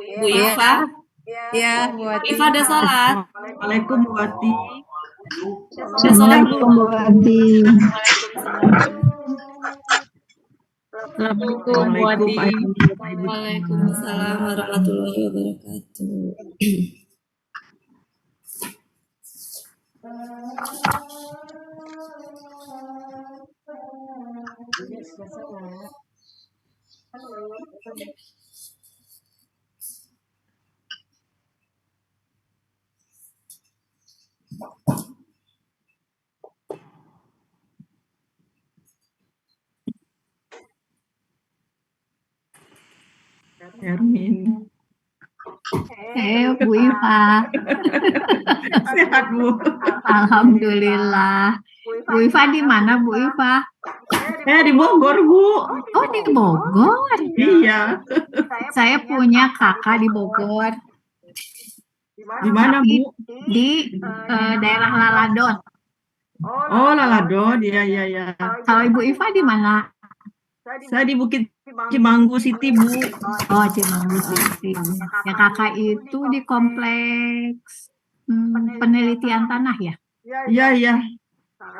Bu Iva. Ya, Bu Wati. Iva ada sholat. Waalaikumsalam Bu Wati. Ada sholat Bu. Assalamualaikum Bu Wati. Assalamualaikum Bu Wati. Waalaikumsalam warahmatullahi wabarakatuh. Hermin. Bu Iva. Sehat Bu. Alhamdulillah. Bu Iva di mana Bu Iva? Di Bogor Bu. Oh, di Bogor. Iya. Saya punya kakak di Bogor. Di mana Bu? Di daerah Laladon. Oh, Laladon. Iya. Kalau Ibu Iva di mana? Saya di Bukit Cimanggu City Bu. Oh, Cimanggu City. Ya, kakak itu di kompleks penelitian tanah ya? Iya.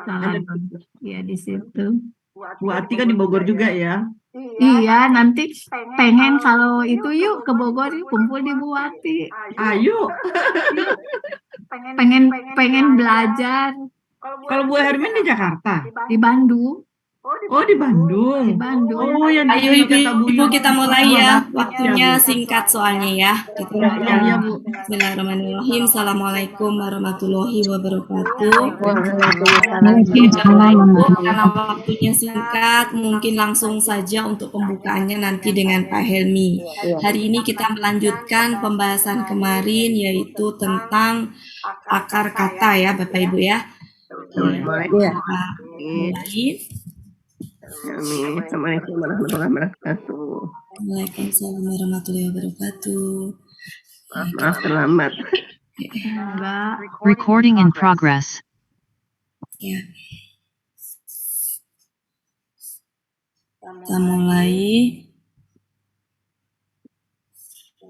Laladon. Iya, di situ. Bu Wati kan di Bogor juga ya? Iya, nanti pengen kalau itu yuk ke Bogor yuk kumpul di Bu Wati. Ayo. Pengen belajar Kalau Bu Hermin di Jakarta? di Bandung. Oh, di Bandung. Di Bandung. Oh, yang Ayo Ibu kita mulai ya. Waktunya Ya, Bu. singkat soalnya ya. Kita mulai. Iya Bu. Bismillahirrahmanirrahim. Assalamualaikum warahmatullahi wabarakatuh. Karena waktunya singkat, mungkin langsung saja untuk pembukaannya nanti dengan Pak Helmi. Hari ini kita melanjutkan pembahasan kemarin yaitu tentang akar kata ya Bapak Ibu ya. Mulai. Assalamualaikum warahmatullahi wabarakatuh. Waalaikumsalam warahmatullahi wabarakatuh. Maaf terlambat. Enggak. Recording in progress. Ya. Kita mulai.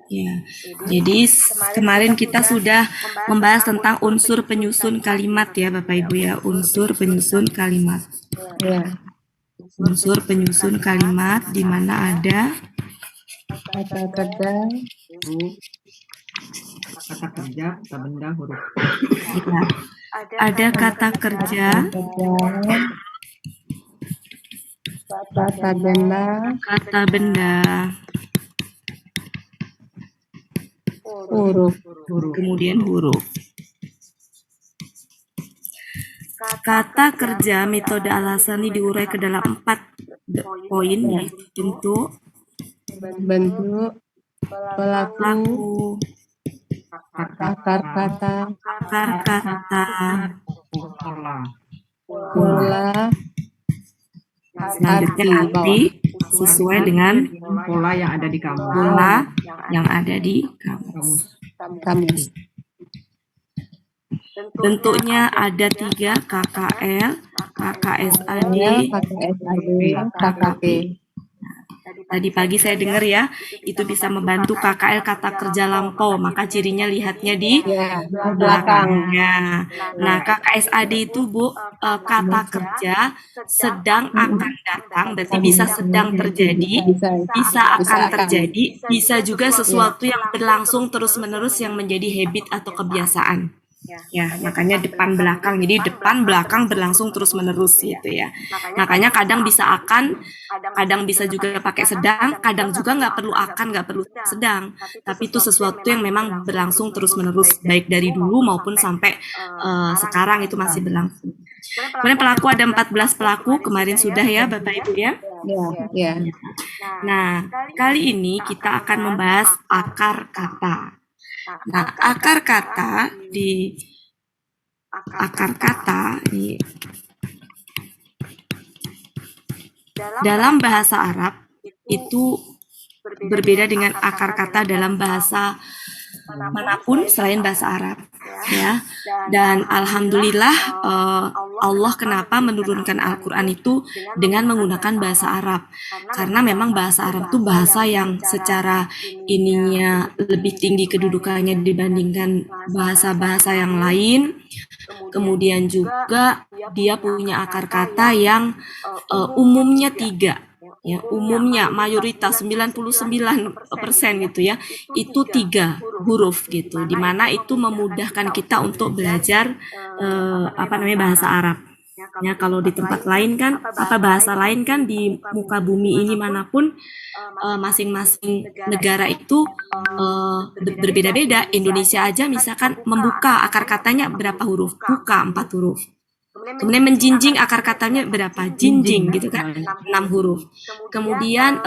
Ya. Jadi kemarin kita sudah membahas tentang unsur penyusun kalimat ya Bapak Ibu ya, unsur penyusun kalimat. Ya. Unsur penyusun kalimat di mana ada Kata kerja, kata benda, huruf. ya, ada kata kerja, kata benda, kata benda, huruf. kemudian huruf. Kata kerja metode Al-Hassani diurai ke dalam 4 poin yaitu Bentuk, pelaku, akar kata, pola, selanjutnya arti sesuai dengan Pola yang ada di kamus. pola yang ada di kamus. kamus. Bentuknya ada 3, KKL, KKSAD, KKP. Tadi pagi saya dengar ya, itu bisa membantu KKL kata kerja lampau, maka cirinya lihatnya di belakangnya. Nah, KKSAD itu Bu, kata kerja sedang akan datang, berarti bisa sedang terjadi, bisa akan terjadi, bisa juga sesuatu yang berlangsung terus-menerus yang menjadi habit atau kebiasaan. Ya, makanya depan belakang. Jadi depan belakang berlangsung terus-menerus gitu ya. Makanya kadang bisa akan, kadang bisa juga pakai sedang, kadang juga nggak perlu akan, nggak perlu sedang. Tapi itu sesuatu yang memang berlangsung terus-menerus, baik dari dulu maupun sampai sekarang itu masih berlangsung. Kemudian pelaku ada 14 pelaku, kemarin sudah ya Bapak Ibu ya. Ya. Nah, kali ini kita akan membahas akar kata. Nah, akar kata ini dalam bahasa Arab itu berbeda dengan akar kata dalam bahasa manapun selain bahasa Arab ya. Dan alhamdulillah Allah kenapa menurunkan Al-Quran itu dengan menggunakan bahasa Arab. Karena memang bahasa Arab itu bahasa yang secara ininya lebih tinggi kedudukannya dibandingkan bahasa-bahasa yang lain. Kemudian juga dia punya akar kata yang umumnya 3. Ya, umumnya mayoritas 99% gitu ya, itu 3 huruf gitu, dimana itu memudahkan kita untuk belajar bahasa Arab. Ya, kalau di tempat lain kan, bahasa lain kan di muka bumi ini manapun, masing-masing negara itu berbeda-beda. Indonesia aja misalkan membuka akar katanya berapa huruf? Buka 4 huruf. Kemudian menjinjing akar katanya berapa? Jinjing gitu kan, 6 huruf. Kemudian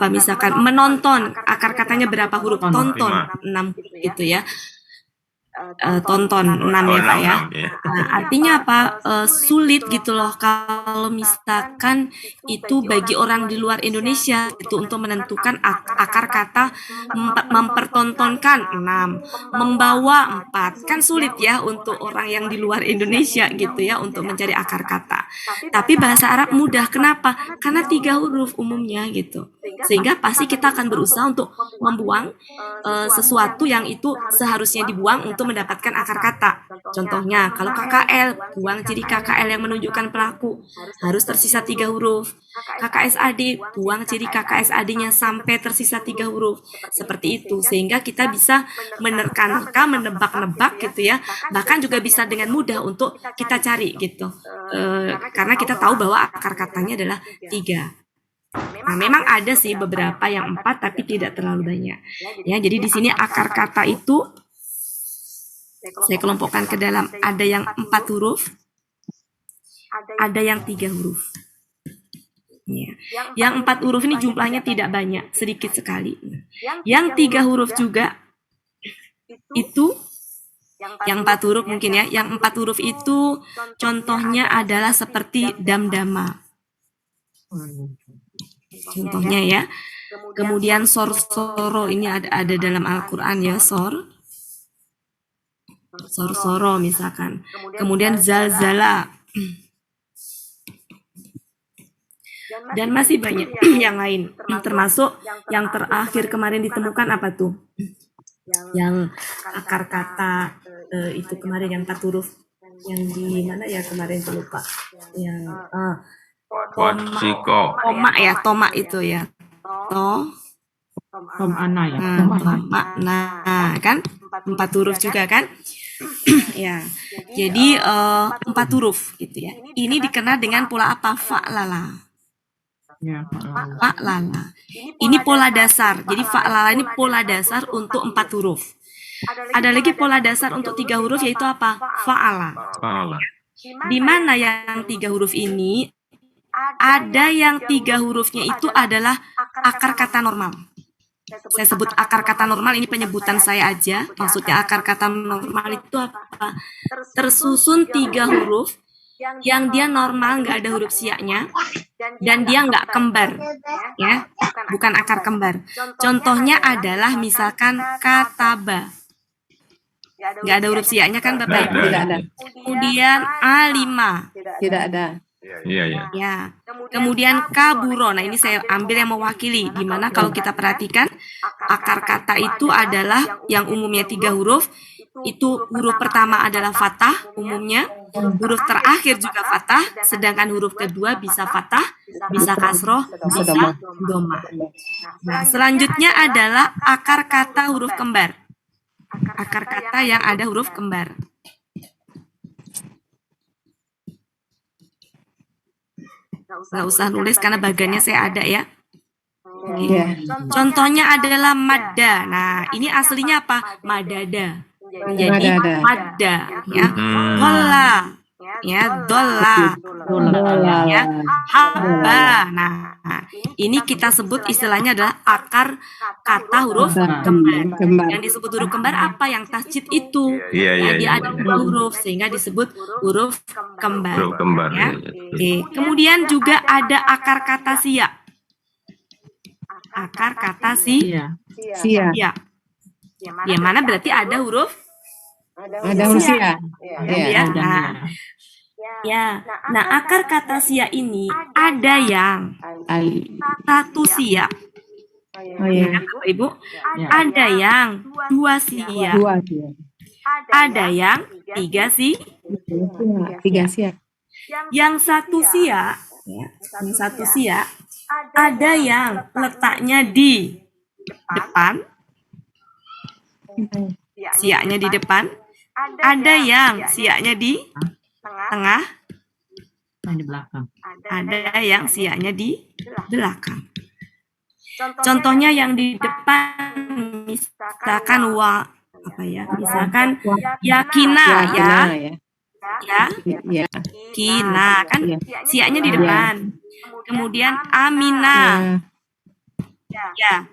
misalkan menonton akar katanya berapa huruf? Tonton 6 huruf gitu ya. Tonton 6 ya Pak ya. Nah, artinya apa? Sulit gitu loh kalau misalkan itu bagi orang di luar Indonesia itu untuk menentukan akar kata mempertontonkan 6, membawa 4. Kan sulit ya untuk orang yang di luar Indonesia gitu ya untuk mencari akar kata. Tapi bahasa Arab mudah. Kenapa? Karena 3 huruf umumnya gitu. Sehingga pasti kita akan berusaha untuk membuang sesuatu yang itu seharusnya dibuang untuk mendapatkan akar kata. Contohnya, kalau KKL, buang ciri KKL yang menunjukkan pelaku, harus tersisa 3 huruf. KKSAD, buang ciri KKSAD-nya sampai tersisa 3 huruf. Seperti itu, sehingga kita bisa menerka-nerka, menebak-nebak gitu ya. Bahkan juga bisa dengan mudah untuk kita cari gitu. Karena kita tahu bahwa akar katanya adalah 3. Nah, memang ada sih beberapa yang 4 tapi tidak terlalu banyak. Ya, jadi di sini akar kata itu saya kelompokkan ke dalam, ada yang 4 huruf, ada yang 3 huruf. Ya. Yang 4 huruf ini jumlahnya tidak banyak, sedikit sekali. Yang 3 huruf juga itu, yang 4 huruf mungkin ya, yang 4 huruf itu contohnya adalah seperti damdama. Contohnya ya. Kemudian sor-soro ini ada dalam Al-Quran ya, sor-soro misalkan. Kemudian zalzala. Dan masih banyak yang lain. Termasuk yang terakhir kemarin ditemukan apa tuh? Yang akar kata itu kemarin yang 4 huruf. Yang di mana ya kemarin saya lupa. Yang toma itu ya. Ana ya. Nah, kan 4 huruf juga kan? Ya. Jadi 4 huruf gitu ya. Ini dikenal dengan pola apa? Fa'lala. Ya, Fa'lala. Ini pola dasar. Jadi fa'lala ini pola dasar untuk 4 huruf. Ada lagi pola dasar untuk 3 huruf yaitu apa? Fa'ala. Di mana yang 3 huruf ini ada yang 3 hurufnya itu adalah akar kata normal. Saya sebut akar kata normal, ini penyebutan saya aja. Maksudnya akar kata normal itu apa? Tersusun 3 huruf yang dia normal, nggak ada huruf siaknya, dan dia nggak kembar, ya, bukan akar kembar. Contohnya adalah misalkan kataba, nggak ada huruf siaknya kan Bapak Ibu? Tidak ada. Kemudian alima, Tidak ada. Iya. ya. Kemudian kaburo. Nah, ini saya ambil yang mewakili, di mana kalau kita perhatikan akar kata itu adalah yang umumnya 3 huruf. Itu huruf pertama adalah fathah umumnya, huruf terakhir juga fathah, sedangkan huruf kedua bisa fathah, bisa kasroh, bisa doma. Nah, selanjutnya adalah akar kata huruf kembar. Akar kata yang ada huruf kembar. Nggak usah nulis karena bagiannya saya ada ya. Ya. Contohnya adalah madda. Nah, ini aslinya apa? Madada. Menjadi Madada. madda, ya. Dolla, ya, dolla, ya, haba. Nah, ini kita sebut istilahnya adalah akar kata huruf kembar. Yang disebut huruf kembar apa? Yang tasjid itu. Ya, dia ada 2 huruf sehingga disebut huruf kembar. Huruf kembar. Ya. Oke. Kemudian juga ada akar kata siyak. akar kata si Iya. Sia. ya. Yang mana berarti ada huruf Ada huruf sia. ya. Ada Nah, ya. Nah, akar kata sia ini ada yang satu sia, Oh ya ya. kan Bapak Ibu? Ya. Ada yang dua sia, Dua sia. ada yang tiga sia. Tiga sia. Yang satu sia, yang satu sia, ada yang letaknya di depan, siaknya di depan, ada yang siaknya di tengah, Yang di belakang. ada yang siaknya di belakang. Contohnya yang di depan, misalkan misalkan yakina ya, Ya. kina kan siaknya di depan. Kemudian amina ya,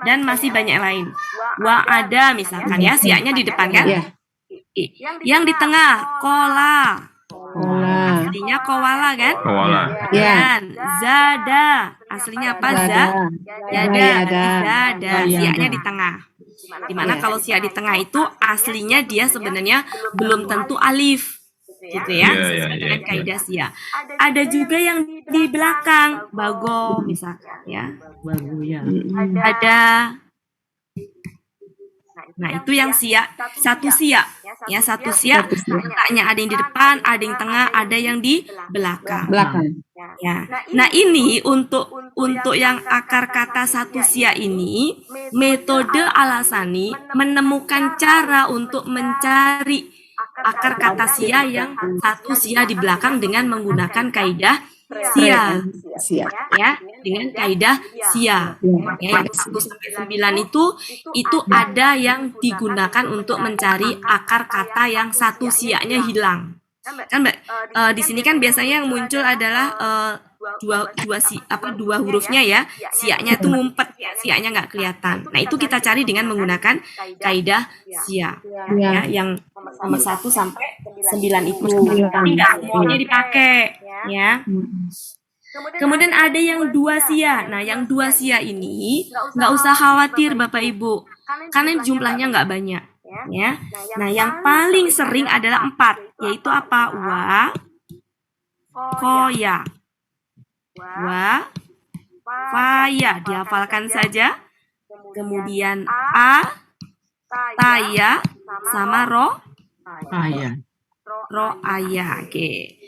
dan masih banyak lain. Wa ada misalkan ya, siaknya di depan kan. Ya. Yang di tengah kola, Kola. aslinya kowala kan. Ya. Dan zada, aslinya apa? Zada. Zada, siaknya di tengah. Dimana kalau siak di tengah itu aslinya dia sebenarnya belum tentu alif, gitu ya, sesuai dengan kaidah siak. Ada juga yang di belakang, bago misalkan ya. Bagus ya. Ada. Nah, itu yang siak, satu siak. Ya, satu siak. Letaknya ada yang di depan, ada yang tengah, ada yang di belakang. Belakang. Ya. Nah, ini untuk yang akar kata satu siak ini, metode Al-Hasani menemukan cara untuk mencari akar kata sia yang satu sia di belakang dengan menggunakan kaidah sia. Sia. Ya, dengan kaidah sia. Ya, yang 1 sampai 9 itu ada yang digunakan untuk mencari akar kata yang satu siaknya hilang. Kan Mbak, di sini kan biasanya yang muncul adalah dua hurufnya ya, siaknya itu ngumpet ya, siaknya nggak kelihatan. Nah, itu kita cari dengan menggunakan kaidah sia ya, yang nomor 1 sampai 9 itu. Tapi nggak semuanya dipakai ya. Kemudian ada yang dua sia. Nah, yang dua sia ini nggak usah khawatir Bapak Ibu, karena jumlahnya nggak banyak. Ya. Nah, yang paling sering adalah 4, yaitu apa? Wa, koya, wa, faya, dihafalkan saja. Kemudian a, taya, sama ro, Ayah. aya. Oke.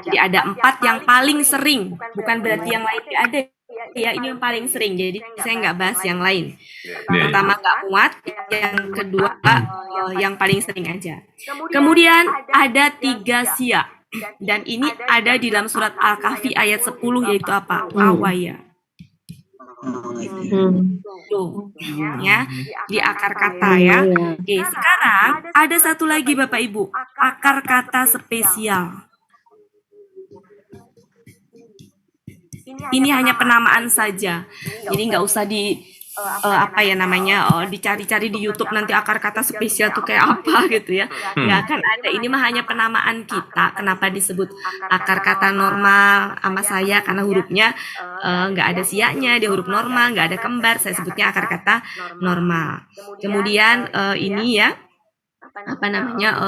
Jadi ada 4 yang paling sering, bukan berarti yang lain tidak ada. Ya, ini yang paling sering. Jadi saya nggak bahas yang lain. Pertama nggak muat, yang kedua yang paling sering aja. Kemudian ada 3 sia, dan ini ada di dalam surat Al-Kahfi ayat 10, yaitu apa? Awaya. Tuh, ya, di akar kata ya. Oke, sekarang ada satu lagi Bapak Ibu, akar kata spesial. Ini hanya penamaan saja, jadi nggak usah dicari-cari di YouTube nanti akar kata spesial tuh kayak apa gitu ya. Nggak akan ada. Ini mah hanya penamaan kita. Kenapa disebut akar kata normal sama saya? Karena hurufnya nggak ada siaknya, dia huruf normal, nggak ada kembar. Saya sebutnya akar kata normal. Kemudian ini ya,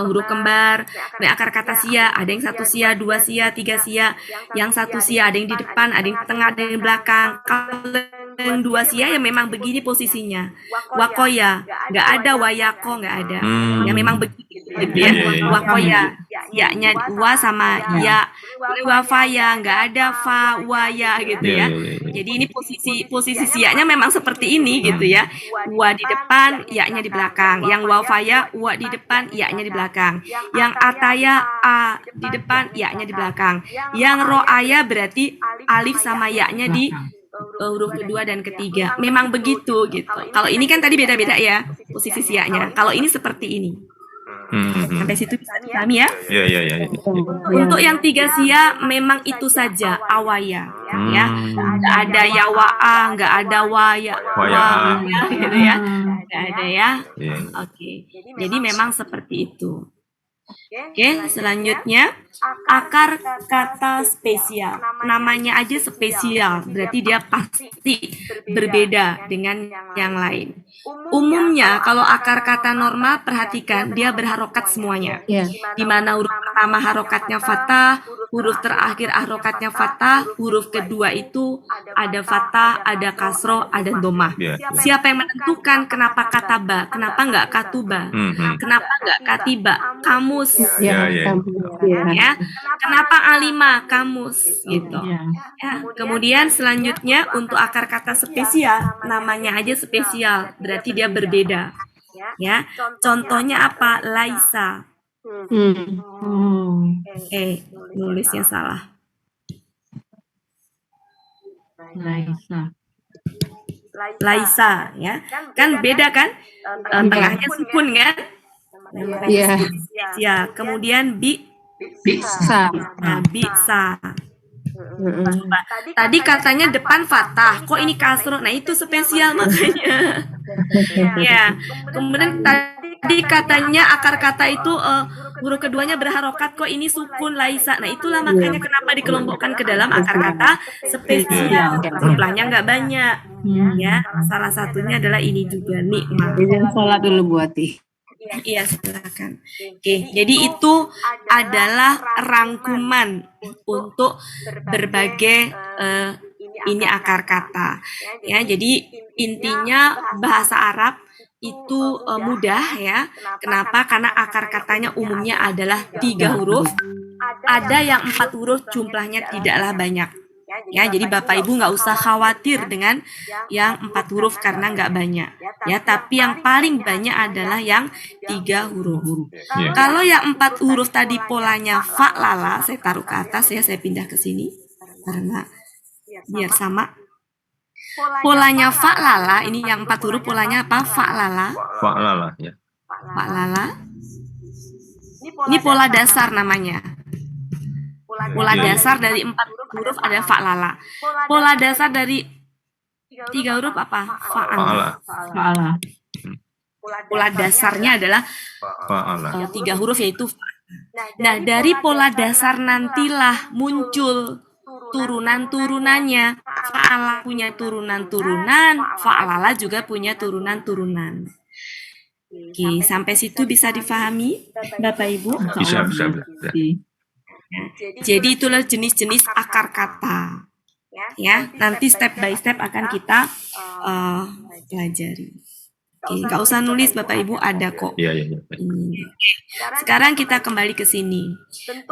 huruf kembar. Nah, akar kata sia, ada yang 1 sia, 2 sia, 3 sia. Yang 1 sia ada yang di depan, ada yang di tengah, ada yang di belakang. Kalau yang 2 sia ya memang begini posisinya. Wakoya, nggak ada wayako, nggak ada. Ya memang begitu ya. Wakoya, ya-nya wa sama ya. Wafaya, nggak ada fa, waya gitu ya. Jadi ini posisi siaknya memang seperti ini gitu ya. Wa di depan, ya-nya di belakang. Yang wafaya, wa di depan, ya-nya di belakang. Yang ataya, a di depan, ya-nya di belakang. Yang ro'aya berarti alif sama ya-nya di huruf kedua dan ketiga. Memang begitu gitu. Kalau ini kan tadi beda-beda ya posisi siaknya. Kalau ini seperti ini. Sampai situ bisa dipahami ya? Iya. Untuk yang 3 sia memang itu saja awaya ya. Nggak ada ya wa'a, nggak ada waya gitu ya. Nggak ada ya. Oke. Jadi memang seperti itu. Oke, selanjutnya akar kata spesial. Namanya aja spesial, berarti dia pasti berbeda dengan yang lain. Umumnya kalau akar kata normal, perhatikan dia berharokat semuanya. Ya. Di mana huruf pertama harokatnya fathah, huruf terakhir harokatnya fathah, huruf kedua itu ada fathah, ada kasroh, ada domah. Ya. Siapa yang menentukan kenapa kataba, kenapa nggak katuba, kenapa nggak katiba? Kamus, Ya, Ya, ya. kamu. Ya. ya. Kenapa alima? Kamus, gitu. Ya. Ya, kemudian selanjutnya untuk akar kata spesial, namanya aja spesial, berarti dia berbeda. Ya, contohnya apa? Laisa. Oh. Nulisnya salah. Laisa. Laisa, ya. Kan beda kan? Tengahnya sukun kan? Iya. Ya, kemudian Bisa. bisa. Tadi katanya depan fathah, kok ini kasroh? Nah itu spesial makanya. Ya, kemudian tadi katanya akar kata itu huruf keduanya berharokat, kok ini sukun laisa. Nah itulah makanya kenapa dikelompokkan ke dalam akar kata spesial. Jumlahnya nggak banyak. Ya, salah satunya adalah ini juga nikmat. Izin sholat dulu buati. Iya, silakan. Oke, jadi itu adalah rangkuman untuk berbagai ini akar kata. Ya, jadi intinya bahasa Arab itu mudah ya. Kenapa? Karena akar katanya umumnya adalah 3 huruf. Ada yang 4 huruf, jumlahnya tidaklah banyak. Ya, jadi Bapak Ibu nggak usah khawatir dengan yang 4 huruf karena nggak banyak. Ya, tapi yang paling banyak adalah yang 3 huruf. Ya. Kalau yang 4 huruf tadi polanya fa'lala, saya taruh ke atas ya, saya pindah ke sini karena biar sama. Polanya fa'lala, ini yang 4 huruf polanya apa? Fa'lala. Fa'lala, ya. Fa'lala. Ini pola dasar namanya. Pola dasar dari 4 huruf ada fa'lala. Pola dasar dari 3 huruf apa? Fa'ala. Salah. Pola dasarnya adalah Fa'ala. 3 huruf yaitu fa. Nah, dari pola dasar nantilah muncul turunan-turunannya. Fa'ala punya turunan-turunan, fa'alala juga punya turunan-turunan. Oke, sampai situ bisa difahami, Bapak Ibu? Bisa. Jadi itulah jenis-jenis akar kata. Ya, nanti step by step akan kita pelajari. Oke, nggak usah nulis Bapak Ibu, ada kok. Iya. Sekarang kita kembali ke sini.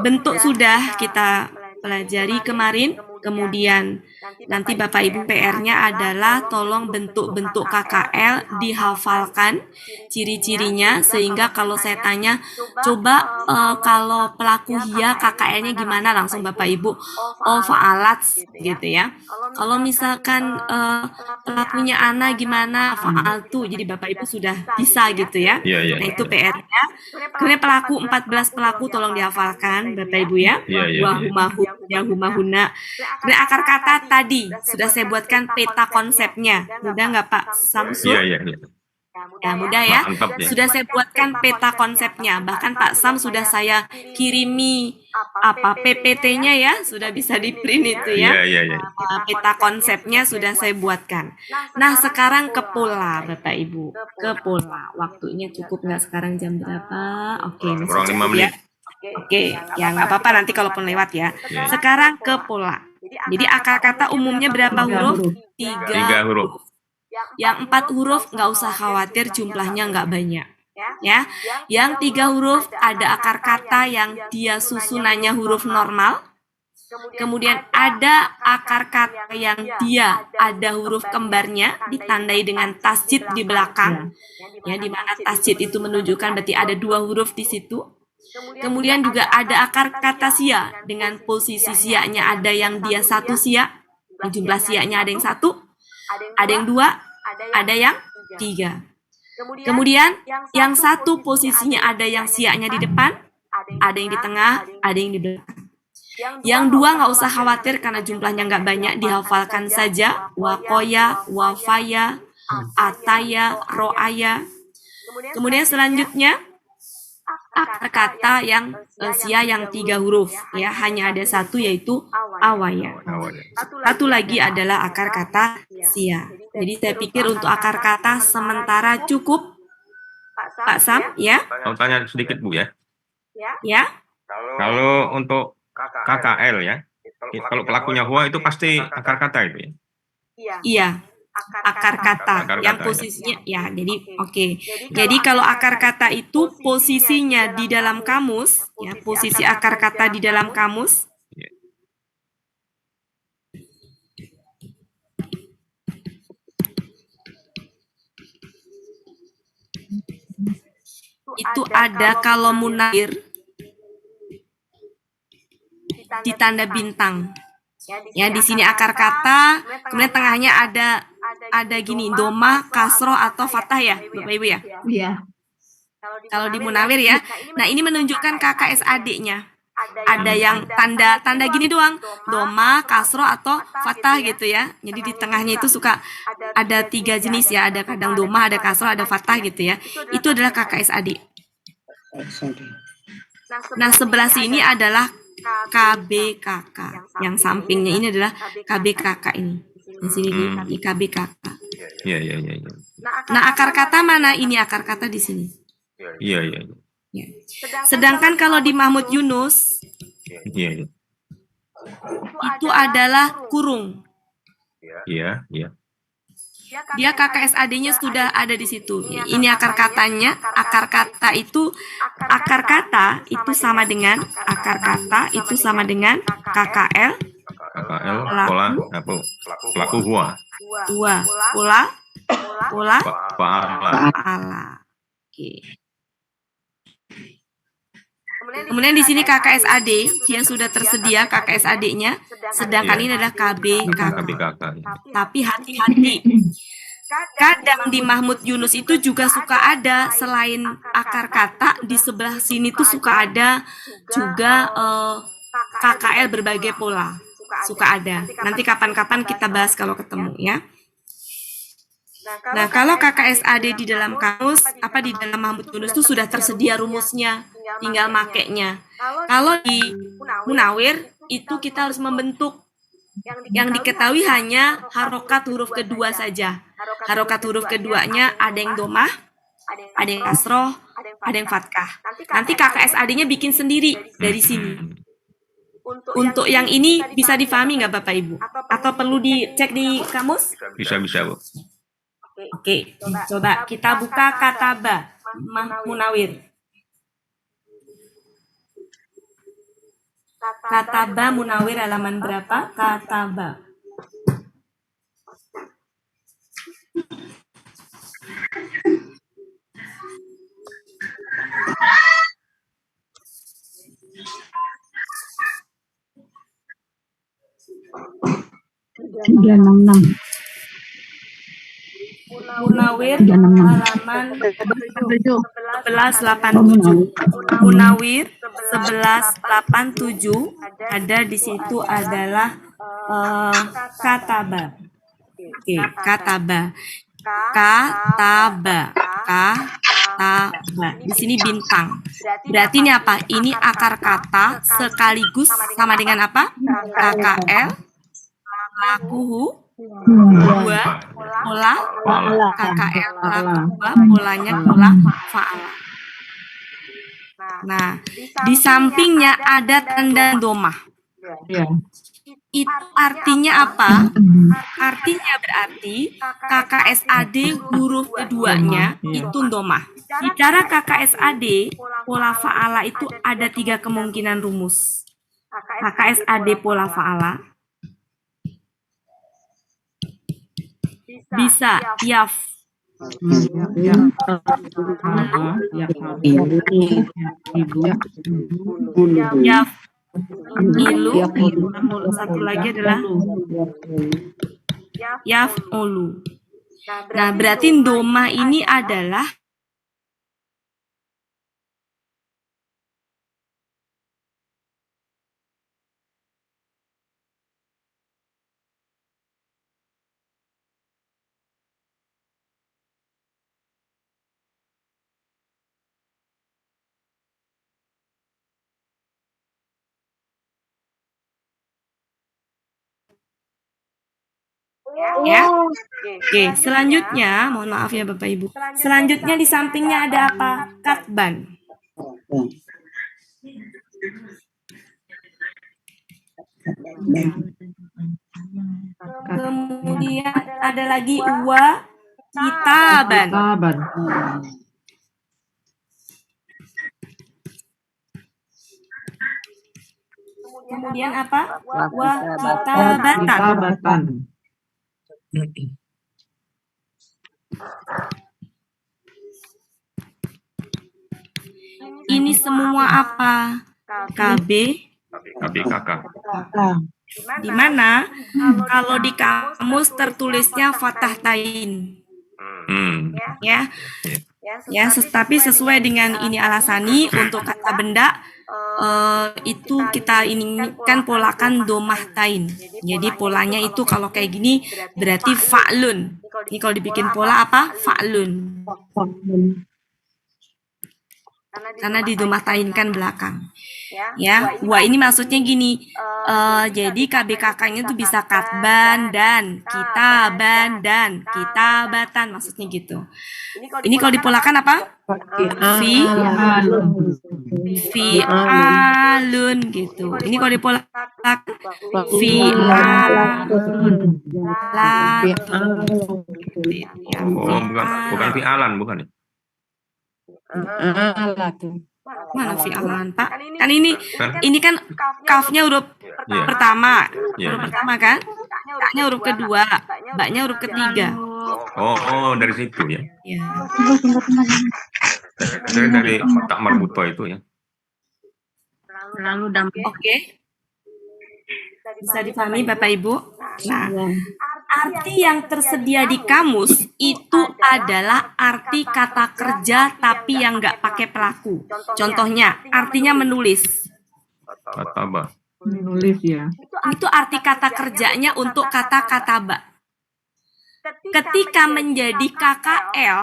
Bentuk sudah kita pelajari kemarin, kemudian nanti Bapak Ibu PR-nya adalah tolong bentuk-bentuk KKL dihafalkan ciri-cirinya, sehingga kalau saya tanya, coba kalau pelaku hiya KKL-nya gimana, langsung Bapak Ibu, oh fa'alat gitu ya. Kalau misalkan pelakunya ana gimana, fa'altu, jadi Bapak Ibu sudah bisa gitu ya. Iya. Nah itu PR-nya. Kemudian pelaku 14 pelaku tolong dihafalkan Bapak Ibu ya. Iya. Wahumahu, yahumahuna. Kemudian akar kata tadi sudah saya buatkan peta konsepnya. Mudah nggak Pak Samsul? Iya. Ya mudah ya. Mantap ya. Sudah saya buatkan peta konsepnya. Bahkan Pak Sam sudah saya kirimi PPT-nya ya, sudah bisa di print itu ya. Iya. Peta konsepnya sudah saya buatkan. Nah sekarang ke pola Bapak Ibu, ke pola. Waktunya cukup nggak sekarang jam berapa? Oke, masih Kurang 5 cukup ya. menit. Oke, ya nggak apa-apa nanti kalaupun lewat ya. Ya. Sekarang ke pola. Jadi akar kata umumnya berapa huruf? 3 3 huruf. Yang 4 huruf nggak usah khawatir, jumlahnya nggak banyak. Ya, yang 3 huruf ada akar kata yang dia susunannya huruf normal. Kemudian ada akar kata yang dia ada huruf kembarnya ditandai dengan tasjid di belakang. Ya, di mana tasjid itu menunjukkan berarti ada 2 huruf di situ. Kemudian juga ada akar kata sia dengan posisi sianya ada yang dia 1 sia, jumlah sianya ada yang 1, ada yang 2, ada yang 3. Kemudian yang 1 posisinya ada yang sianya di depan, ada yang di tengah, ada yang di belakang. Yang 2 nggak usah khawatir karena jumlahnya nggak banyak, dihafalkan saja. Wakoya, wafaya, ataya, roaya. Kemudian selanjutnya akar kata yang sia yang 3 huruf ya, hanya ada satu yaitu awaya. Awalnya. Satu lagi adalah akar kata sia. Jadi saya pikir untuk akar kata sementara cukup, Pak Sam, ya? Mau tanya sedikit Bu ya. Ya? Kalau untuk KKL ya, kalau pelakunya Hua itu pasti akar kata itu ya. Iya, akar kata Akar yang kata, ya. posisinya ya. Jadi oke. Jadi kalau akar kata itu posisinya di dalam kamus, ya, posisi akar kata di dalam kamus Iya. itu ada kalau munawir ditanda bintang. Ya, di sini akar kata, kemudian tengahnya ada gini, doma, kasroh atau fathah ya, Bapak Ibu ya. Iya. Kalau di munawir ya. Nah, ini menunjukkan KKSAD-nya. Ada yang tanda gini doang, doma, kasroh atau fathah gitu ya. Jadi di tengahnya itu suka ada 3 jenis ya, ada kadang doma, ada kasroh, ada fathah gitu ya. Itu adalah KKSAD. Nah, sebelah sini adalah KBKK. Yang sampingnya ini adalah KBKK ini. Di sini di KBKK. Iya, iya, iya, iya. Nah, akar kata mana? Ini akar kata di sini. Iya, iya, iya. Ya. Sedangkan kalau di Mahmud Yunus Iya, iya. itu adalah kurung. Iya, iya. Dia KKSAD-nya sudah ada di situ. Ini akar katanya. Akar kata itu sama dengan akar kata itu sama dengan KKL KKL pelaku Hua. pola Fa'ala. ala. Oke. Kemudian di sini KKSAD, dia sudah tersedia KKSAD-nya, sedangkan ini adalah KBKK. KBKK. Tapi hati-hati. Kadang di Mahmud Yunus itu juga suka ada selain akar kata di sebelah sini tuh suka ada juga KKL berbagai pola. Suka ada. Nanti kapan-kapan kita bahas kalau ketemu ya. Nah, kalau KKSAD di dalam kamus, di dalam Mahmud Yunus itu sudah tersedia rumusnya, tinggal makainya. Kalau di munawir, itu kita harus membentuk. Yang diketahui hanya harokat huruf kedua saja. Harokat huruf keduanya ada yang domah, ada yang kasroh, ada yang fatkah. Nanti KKSAD-nya bikin sendiri dari sini. Untuk yang ini bisa difahami nggak Bapak Ibu? Atau perlu dicek di kamus? Bisa, Bu. Oke, coba kita buka kataba munawir. Kataba munawir halaman berapa? Kataba. Munawir halaman 1187. Munawir 1187 ada di situ adalah kataba. Oke, kataba. Kataba. Di sini bintang. Berarti ini apa? Ini akar kata sekaligus sama dengan apa? KKL, lakuhu, dua, pola, KKL, lakuhu, polanya pola, fa'ala. Nah, di sampingnya ada tanda domah. Itu artinya apa? Artinya berarti KKSAD huruf keduanya itu domah. Bicara KKSAD, pola fa'ala itu ada 3 kemungkinan rumus. KKSAD pola fa'ala bisa yaf, yaf, ilu, satu lagi adalah yaf ulu. Nah, berarti domah ini adalah Ya. Oke, selanjutnya, mohon maaf ya Bapak Ibu. Selanjutnya di sampingnya ada apa? Katban. Kemudian ada lagi kitaban. Kaban. Kemudian apa? Kitabatan. Kitabatan. Ini semua apa? KB. KBKK. Di mana? Kalau di kamus tertulisnya fathah tain. Ya. Ya, tapi sesuai dengan ini alasani untuk kata benda itu kita inginkan polakan domah tain. Jadi polanya itu kalau kayak gini berarti fa'lun. Ini kalau dibikin pola apa? Fa'lun. Karena didomahtainkan belakang. Ya, wah ini maksudnya gini. Jadi KBKK-nya itu bisa katban dan kitaban dan kitabatan, maksudnya gitu. Ini kalau dipolakan apa? Fi'alun gitu. Ini kalau dipolakan fi'alun. Oh, bukan fi'alan, bukan ya? Mana fi'alan, Pak? Kan ini kan kafnya huruf pertama. Huruf pertama kan? Kaknya huruf kedua, baknya huruf ketiga. Oh, dari situ ya. Ya. Dari tak marbuto itu ya. Oke. Bisa dipahami Bapak Ibu? Nah, arti yang tersedia di kamus itu adalah arti kata kerja tapi yang nggak pakai pelaku. Contohnya, artinya menulis. Kataba. Menulis ya. Itu arti kata kerjanya untuk kata kataba. Ketika menjadi KKL,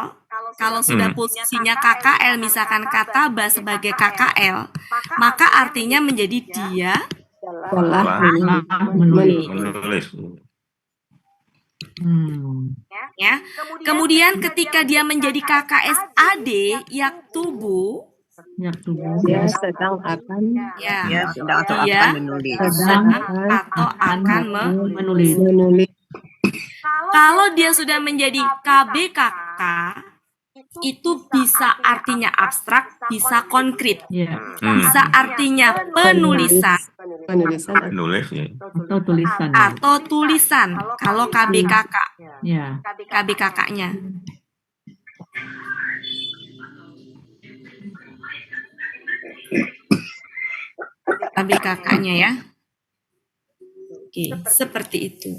kalau sudah posisinya KKL, misalkan kataba sebagai KKL, maka artinya menjadi dia Menulis. ya. Kemudian ketika dia menjadi KKSAD yaktubu Dia sedang akan ya sedang atau dia akan menulis. sedang atau akan Menulis. Kalau dia sudah menjadi KBKK itu bisa artinya abstrak, bisa konkret, Ya. bisa artinya penulisan Menulis ya. Atau tulisan. atau tulisan kalau KBKK, Ya. KBKK-nya. KBKK-nya ya. Oke, seperti itu.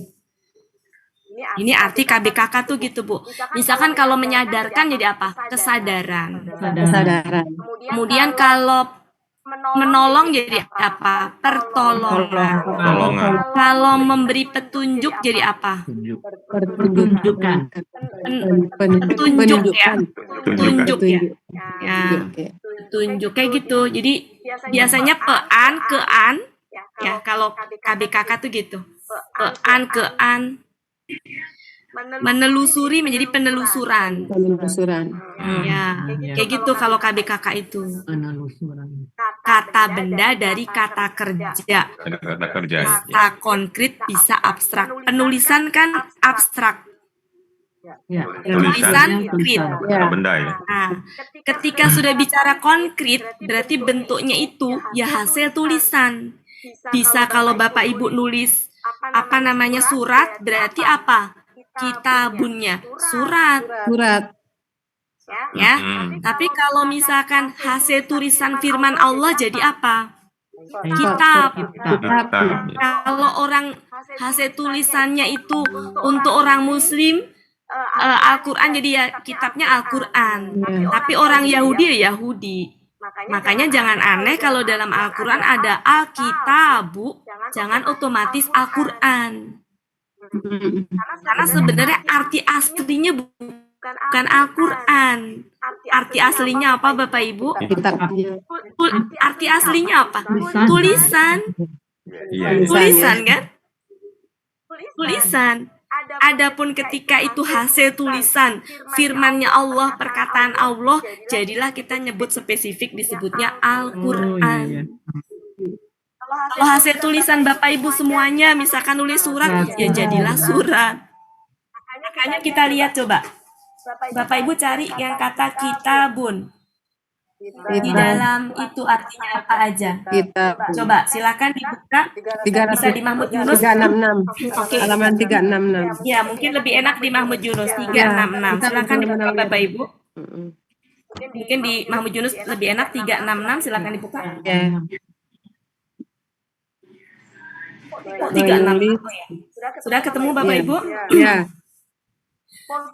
Ini arti KBKK tuh gitu, Bu. Misalkan kalau menyadarkan jadi apa? Kesadaran. kesadaran. Kemudian kalau menolong jadi apa? Pertolongan. Pertolongan. Kalau memberi petunjuk jadi apa? Pertunjukan. Petunjuk ya. Petunjuk ya. Ya, Oke. petunjuk kayak gitu. Jadi biasanya pean, kean ya kalau KBKK tuh gitu. Pean, kean menelusuri menjadi penelusuran. Penelusuran. Ya, kayak gitu kalau KBKK itu. Penelusuran. Kata benda dari kata kerja. Ada kata kerja. Kata konkret bisa abstrak. Penulisan kan abstrak. Ya. Tulisan konkret. Kata benda ya. Nah, ketika sudah bicara konkret, berarti bentuknya itu ya hasil tulisan. Bisa kalau Bapak Ibu nulis apa namanya surat, berarti apa? Kitabunnya surat. Surat. Ya. Tapi kalau misalkan hasil tulisan firman Allah jadi apa? Kitab. Kitab. Kalau orang hasil tulisannya itu untuk orang Muslim, Al-Quran jadi ya kitabnya Al-Quran. Tapi orang Yahudi ya Yahudi. Makanya jangan aneh kalau dalam Al-Quran ada Alkitabu, jangan otomatis Al-Quran. Karena sebenarnya arti aslinya bukan Al-Quran. Arti aslinya apa Bapak Ibu? Kitabnya. Arti aslinya apa? Tulisan. Tulisan. Iya. Tulisan kan? Tulisan. Adapun ketika itu hasil tulisan firman-Nya Allah, perkataan Allah, jadilah kita nyebut spesifik disebutnya Al-Qur'an. iya. Kalau hasil tulisan Bapak Ibu semuanya misalkan nulis surat, ya jadilah surat. Makanya kita lihat coba. Bapak Ibu cari yang kata kitabun. Di dalam itu artinya apa aja? Kita Coba silakan dibuka. Bisa di Mahmud Yunus. 366. Oke. Halaman 366. Ya, mungkin lebih enak di Mahmud Yunus 366. Silakan dibuka Bapak Ibu. Mm-mm. Mungkin di Mahmud Yunus lebih enak 366, silakan dibuka. Ya. Oh, 366 ya. Sudah ketemu Bapak Ibu? Ya.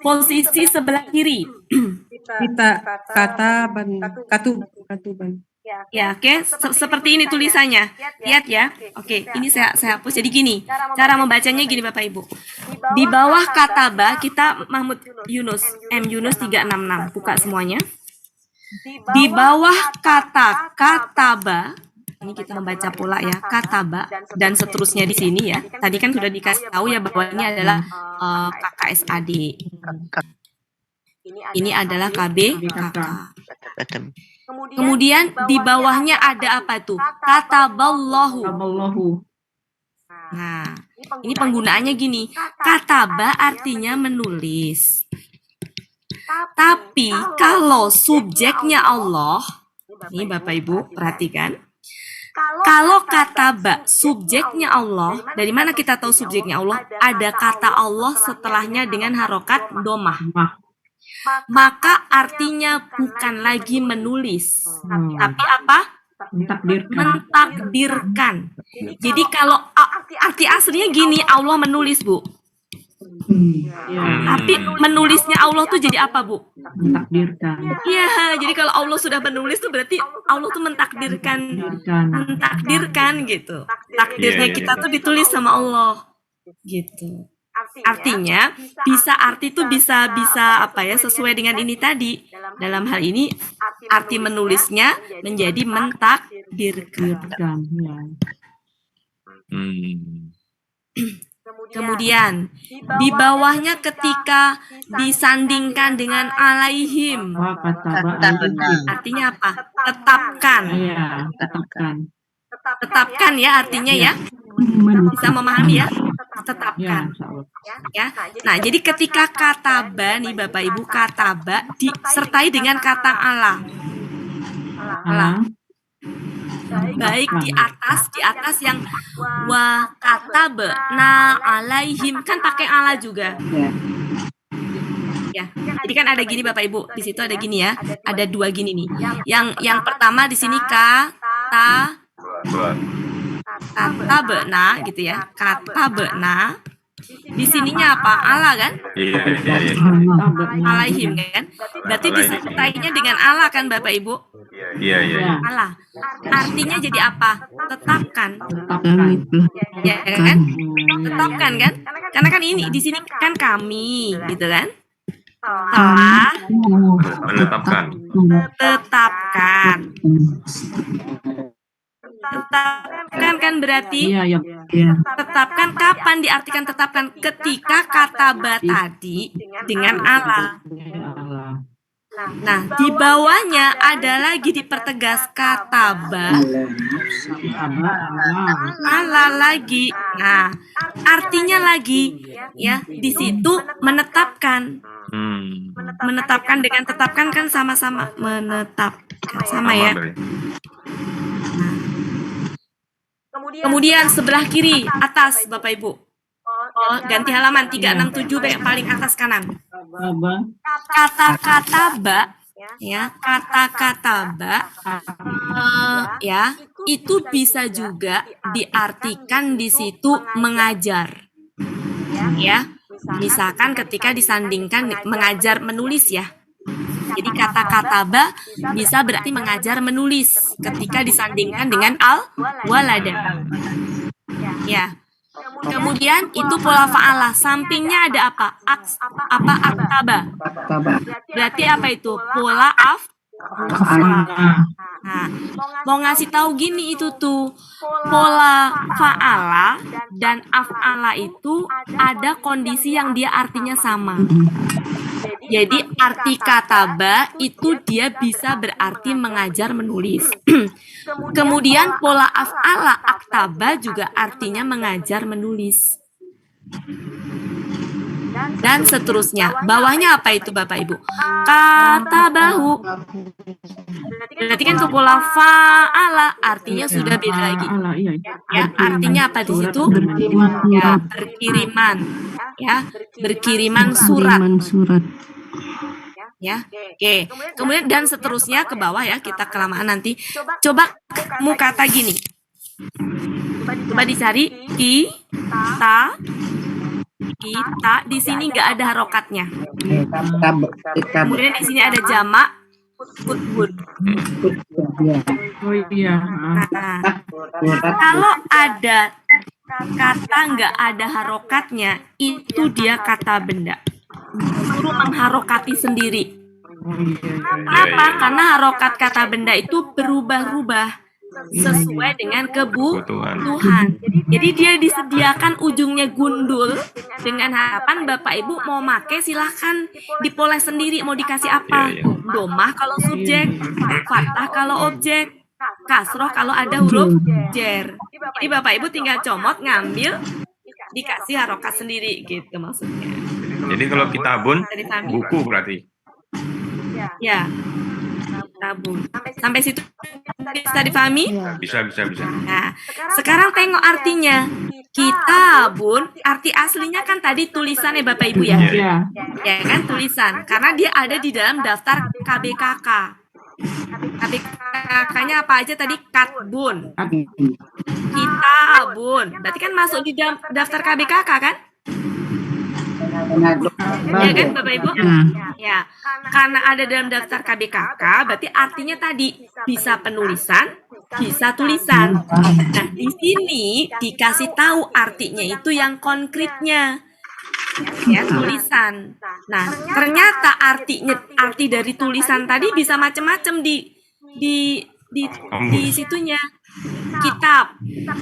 Posisi sebelah kiri. Kita katuban. Ya, oke. Seperti ini tulisannya. Lihat ya. Oke, ini saya hapus. Jadi gini, cara membacanya gini Bapak Ibu. Di bawah kataba kita Mahmud Yunus, M Yunus 366. Buka semuanya. Di bawah kata kataba, ini kita membaca pola ya, kataba dan seterusnya di sini ya. Tadi kan sudah dikasih tahu ya bahwa ini adalah KKSAD. Ini adalah KB KK. Kemudian di bawahnya ada apa tuh? Kataballahu. Allahu. Nah, ini penggunaannya gini. Kataba artinya menulis. Tapi kalau subjeknya Allah, ini Bapak Ibu perhatikan. Kalau kataba subjeknya Allah, dari mana kita tahu subjeknya Allah? Ada kata Allah setelahnya dengan harokat domah. Maka artinya bukan lagi menulis, tapi apa? Mentakdirkan. Jadi kalau arti aslinya gini, Allah menulis, Bu. Tapi menulisnya Allah tuh jadi apa, Bu? Mentakdirkan. Iya, jadi kalau Allah sudah menulis tuh berarti Allah tuh mentakdirkan gitu. Takdirnya kita tuh ditulis sama Allah. Gitu. Artinya arti itu bisa apa ya, sesuai dengan ini tadi. Dalam hal ini arti menulisnya menjadi mentakdirkan. Kemudian di bawahnya ketika disandingkan dengan alaihim, artinya apa? Tetapkan. Tetapkan ya artinya ya. Bisa memahami ya? Tetapkan. Ya. Nah, jadi ketika kataba nih Bapak Ibu, kataba disertai dengan kata Allah. Baik di atas yang wa kataba na alaihim, kan pakai Allah juga. Ya. Jadi kan ada gini Bapak Ibu, di situ ada gini ya. Ada dua gini nih. Yang pertama di sini kata bena gitu ya, kata bena. Di sininya apa? Allah kan? Iya. Alaihim kan? Berarti disertainya dengan Allah kan Bapak Ibu? Iya. Allah. Artinya jadi apa? Tetapkan. Ya kan? Tetapkan kan? Karena kan ini di sini kan kami gitu kan? Telah Menetapkan. Tetapkan kan berarti tetapkan. Kapan diartikan tetapkan? Ketika kataba tadi dengan Allah. Nah, di bawahnya ada lagi dipertegas kataba Allah lagi. Nah, artinya lagi ya di situ menetapkan. Menetapkan dengan tetapkan kan sama-sama menetapkan, sama ya. Kemudian sebelah kiri atas Bapak Ibu. Ganti halaman 367 paling atas kanan. Kata-kata ba ya, kata-kata ba ya, itu bisa juga diartikan di situ mengajar. Ya. Misalkan ketika disandingkan mengajar menulis ya. Jadi kata-kata ba bisa berarti mengajar menulis ketika disandingkan dengan al-walada. Ya. Kemudian itu pola fa'alah, sampingnya ada apa? Aktaba. Berarti apa itu? Pola Nah, mau ngasih tahu gini itu tuh, pola fa'ala dan af'ala itu ada kondisi yang dia artinya sama. Jadi arti kataba itu dia bisa berarti mengajar menulis. Kemudian pola af'ala aktaba juga artinya mengajar menulis. Dan seterusnya. Bawahnya apa itu Bapak Ibu? Katabahu. Berarti kan untuk pola fa'ala artinya sudah beda lagi. Ya, artinya apa di situ? Ya, berkiriman. Ya, berkiriman surat. Ya, oke. Kemudian dan seterusnya ke bawah ya, kita kelamaan nanti. Coba kamu kata gini. Coba dicari kita di sini nggak ada harokatnya. Kemudian di sini ada jamak kutbun. Oh iya. Nah, kalau ada kata nggak ada harokatnya, itu dia kata benda. Suruh mengharokati sendiri. Kenapa? Karena harokat kata benda itu berubah-ubah sesuai dengan kebutuhan. Jadi dia disediakan ujungnya gundul dengan harapan Bapak Ibu mau make silahkan dipoles sendiri mau dikasih apa. Domah kalau subjek, fathah kalau objek, kasroh kalau ada huruf jer. Jadi Bapak Ibu tinggal comot ngambil dikasih harokat sendiri gitu maksudnya. Jadi kalau kitabun buku berarti. Ya. Tabun. Sampai situ bisa dipahami? Bisa. Nah, sekarang tengok artinya. Kitabun, arti aslinya kan tadi tulisan ya Bapak Ibu ya? Iya. Ya kan tulisan. Karena dia ada di dalam daftar KBKK. KBKK-nya apa aja tadi? Katbun. Kitabun. Berarti kan masuk di dalam daftar KBKK kan? Ya kan Bapak Ibu? Ya, karena ada dalam daftar KBKK, berarti artinya tadi bisa penulisan, bisa tulisan. Nah, di sini dikasih tahu artinya itu yang konkretnya, ya tulisan. Nah, ternyata arti dari tulisan tadi bisa macam-macam di situnya.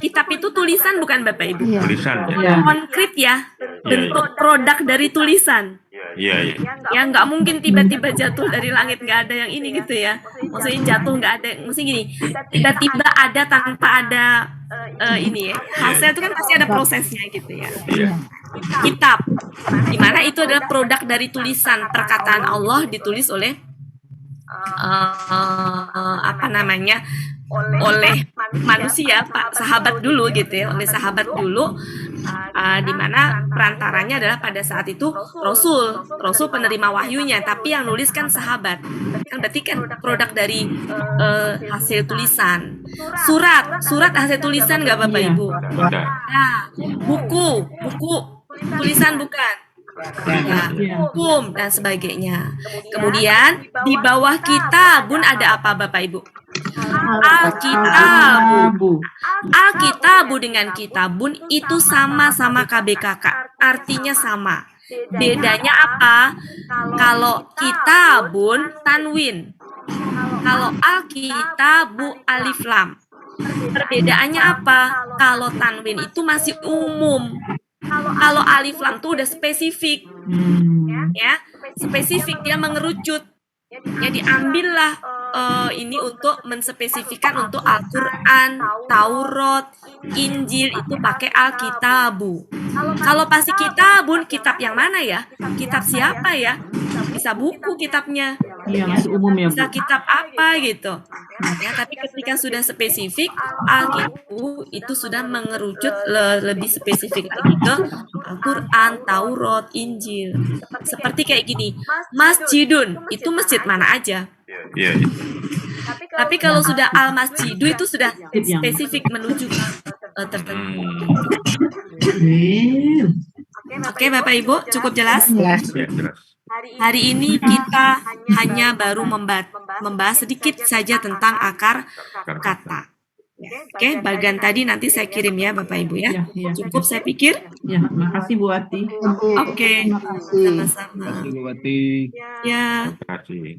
Kitab itu tulisan bukan Bapak Ibu? Tulisan ya. Konkret ya, bentuk produk dari tulisan. Iya. Ya nggak mungkin tiba-tiba jatuh dari langit nggak ada yang ini gitu ya. Maksudnya jatuh nggak ada, maksudnya gini, tiba-tiba ada tanpa ada ini ya. Hasil itu kan pasti ada prosesnya gitu ya. Iya. Kitab, dimana itu adalah produk dari tulisan perkataan Allah ditulis oleh oleh manusia, Pak sahabat dulu gitu ya, oleh sahabat dulu, di mana perantaranya adalah pada saat itu Rasul penerima wahyunya, tapi yang nulis kan sahabat, kan berarti kan produk dari hasil tulisan. Surat hasil tulisan nggak Bapak Ibu? Nah, buku tulisan bukan? Ya, hukum dan sebagainya. Kemudian di bawah kitabun ada apa Bapak Ibu? Alkitabu dengan kitabun itu sama-sama KBKK, artinya sama. Bedanya apa? Kalau kitabun tanwin, kalau alkitabu alif lam. Perbedaannya apa? Kalau tanwin itu masih umum. Kalau alif lam tuh udah spesifik, ya spesifik, dia mengerucut. Jadi ambillah ini untuk menspesifikkan untuk Al-Quran, Taurat, Injil itu pakai Alkitabu. Kalau pasti kitabun, kitab yang mana ya? Kitab siapa ya? Bisa buku kitabnya. Iya, masih umum ya, Bu. Bisa kitab apa gitu. Ya, tapi ketika sudah spesifik, Alkitab itu sudah mengerucut lebih spesifik lagi ke Al-Quran, Taurat, Injil. Seperti kayak gini, masjidun itu masjid mana aja. Iya. Tapi kalau sudah al-masjidu itu sudah spesifik menuju tertentu. Oke, Bapak Ibu, cukup jelas? Jelas. Hari ini kita hanya baru membahas sedikit saja tentang akar kata. Oke, bagian tadi nanti saya kirim ya Bapak Ibu ya. Cukup saya pikir. Ya, makasih Bu Ati. Oke, sama-sama. Terima kasih Bu Ati. Ya. Terima kasih.